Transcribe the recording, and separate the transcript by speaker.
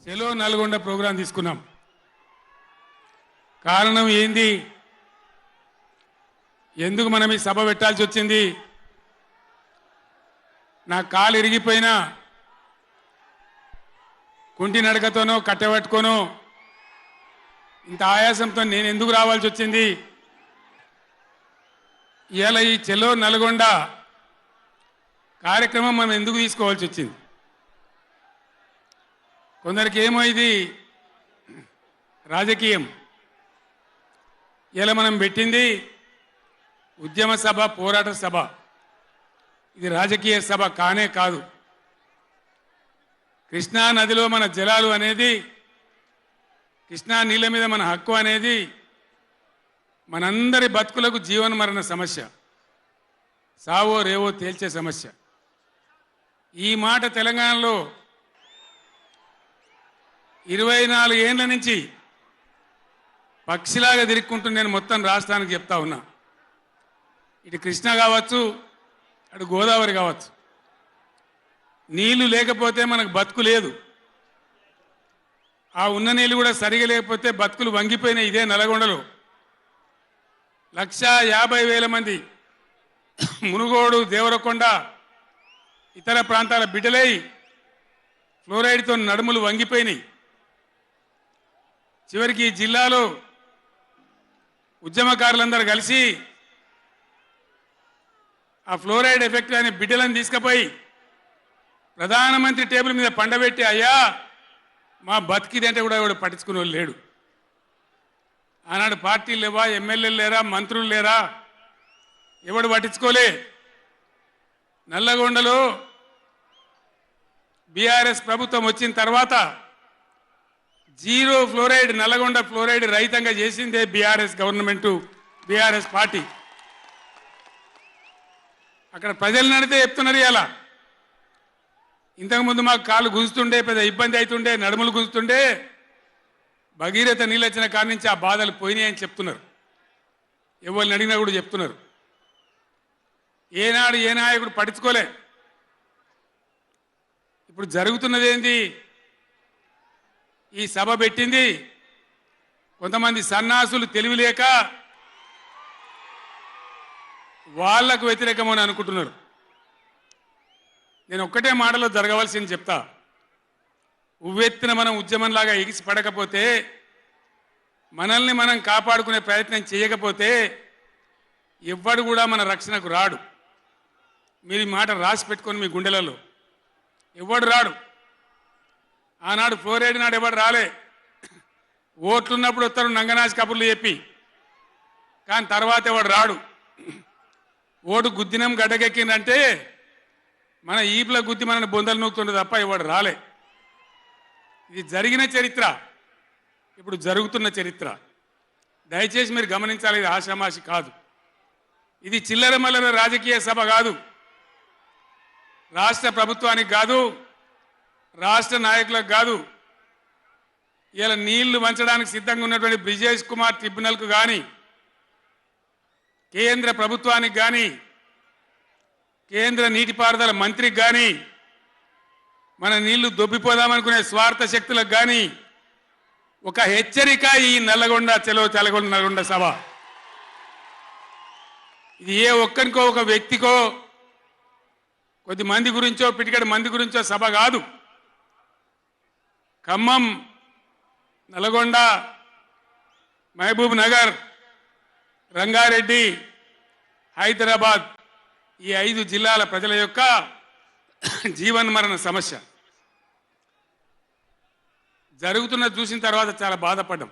Speaker 1: చెలో Nalgonda programme తీసుకున్నాం. కారణం ఏంది, ఎందుకు మనం ఈ సభ పెట్టాల్సి వచ్చింది? నా కాలు ఇరిగిపోయినా కుంటి నడకతోనో కట్టబట్టుకోనో ఇంత ఆయాసంతో నేను ఎందుకు రావాల్సి వచ్చింది? ఇవాళ ఈ చెలో నల్గొండ కార్యక్రమం మనం ఎందుకు తీసుకోవాల్సి వచ్చింది? కొందరికి ఏమో ఇది రాజకీయం. ఇలా మనం పెట్టింది ఉద్యమ సభ, పోరాట సభ. ఇది రాజకీయ సభ కానే కాదు. కృష్ణా నదిలో మన జలాలు అనేది, కృష్ణా నీళ్ళ మీద మన హక్కు అనేది మనందరి బతుకులకు జీవన మరణ సమస్య, సావో రేవో తేల్చే సమస్య. ఈ మాట తెలంగాణలో 24 ఏళ్ల నుంచి పక్షిలాగా తిరుక్కుంటూ నేను మొత్తం రాష్ట్రానికి చెప్తా ఉన్నా. ఇటు కృష్ణ కావచ్చు, అటు గోదావరి కావచ్చు, నీళ్లు లేకపోతే మనకు బతుకు లేదు. ఆ ఉన్న నీళ్ళు కూడా సరిగా లేకపోతే బతుకులు వంగిపోయినాయి. ఇదే నల్గొండలో 150,000 మంది మునుగోడు, దేవరకొండ, ఇతర ప్రాంతాల బిడ్డలై ఫ్లోరైడ్తో నడుములు వంగిపోయినాయి. చివరికి ఈ జిల్లాలో ఉద్యమకారులందరూ కలిసి ఆ ఫ్లోరైడ్ ఎఫెక్ట్ అనే బిడ్డలను తీసుకుపోయి ప్రధానమంత్రి టేబుల్ మీద పండబెట్టి, అయ్యా మా బతికిదంటే కూడా ఎవడు పట్టించుకునే వాళ్ళు లేడు. ఆనాడు పార్టీలు లేవా, ఎమ్మెల్యేలు లేరా, మంత్రులు లేరా, ఎవడు పట్టించుకోలే. నల్లగొండలో బీఆర్ఎస్ ప్రభుత్వం వచ్చిన తర్వాత జీరో ఫ్లోరైడ్, నల్లగొండ ఫ్లోరైడ్ రహితంగా చేసిందే బీఆర్ఎస్ గవర్నమెంటు, బీఆర్ఎస్ పార్టీ. అక్కడ ప్రజలు నడితే చెప్తున్నారు. ఇలా ఇంతకుముందు మాకు కాళ్ళు గుంజుతుండే, పెద్ద ఇబ్బంది అవుతుండే, నడుములు గుంజుతుండే, భగీరథ నీళ్ళు వచ్చిన కాడి నుంచి ఆ బాధలు పోయినాయని చెప్తున్నారు. ఎవరిని అడిగినా కూడా చెప్తున్నారు. ఏనాడు ఏ నాయకుడు పట్టించుకోలే. ఇప్పుడు జరుగుతున్నది ఏంది? ఈ సభ పెట్టింది కొంతమంది సన్నాసులు, తెలివిలేక వాళ్లకు వ్యతిరేకమని అనుకుంటున్నారు. నేను ఒక్కటే మాటలో జరగవలసింది చెప్తా. ఉవ్వెత్తిన మనం ఉద్యమంలాగా ఎగిసి పడకపోతే, మనల్ని మనం కాపాడుకునే ప్రయత్నం చేయకపోతే ఎవ్వడు కూడా మన రక్షణకు రాడు. మీరు ఈ మాట రాసి పెట్టుకొని మీ గుండెలలో. ఎవ్వడు రాడు. ఆనాడు ఫ్లోరైడ్ నాడు ఎవడు రాలే. ఓట్లున్నప్పుడు వస్తారు నంగనాచి కబుర్లు చెప్పి, కానీ తర్వాత ఎవడు రాడు. ఓటు గుద్దినం గడ్డకెక్కిందంటే మన ఈపుల గుద్ది మనని బొందలు నూకుతుండే తప్ప ఎవడు రాలే. ఇది జరిగిన చరిత్ర, ఇప్పుడు జరుగుతున్న చరిత్ర. దయచేసి మీరు గమనించాలి. ఇది ఆషామాషి కాదు. ఇది చిల్లర మల్లర రాజకీయ సభ కాదు. రాష్ట్ర ప్రభుత్వానికి కాదు, రాష్ట్ర నాయకులకు కాదు. ఇలా నీళ్లు వంచడానికి సిద్ధంగా ఉన్నటువంటి బ్రిజేష్ కుమార్ ట్రిబ్యునల్కు కానీ, కేంద్ర ప్రభుత్వానికి కానీ, కేంద్ర నీటిపారుదల మంత్రికి కానీ, మన నీళ్లు దొబ్బిపోదామనుకునే స్వార్థ శక్తులకు కానీ ఒక హెచ్చరిక ఈ నల్లగొండ చెలో తెలగొండ నల్గొండ సభ. ఇది ఏ ఒక్కరికో, ఒక వ్యక్తికో, కొద్ది మంది గురించో, పిటికడి మంది గురించో సభ కాదు. ఖమ్మం, నల్గొండ, మహబూబ్ నగర్, రంగారెడ్డి, హైదరాబాద్, ఈ 5 జిల్లాల ప్రజల యొక్క జీవన్మరణ సమస్య జరుగుతున్నది చూసిన తర్వాత చాలా బాధపడ్డాం.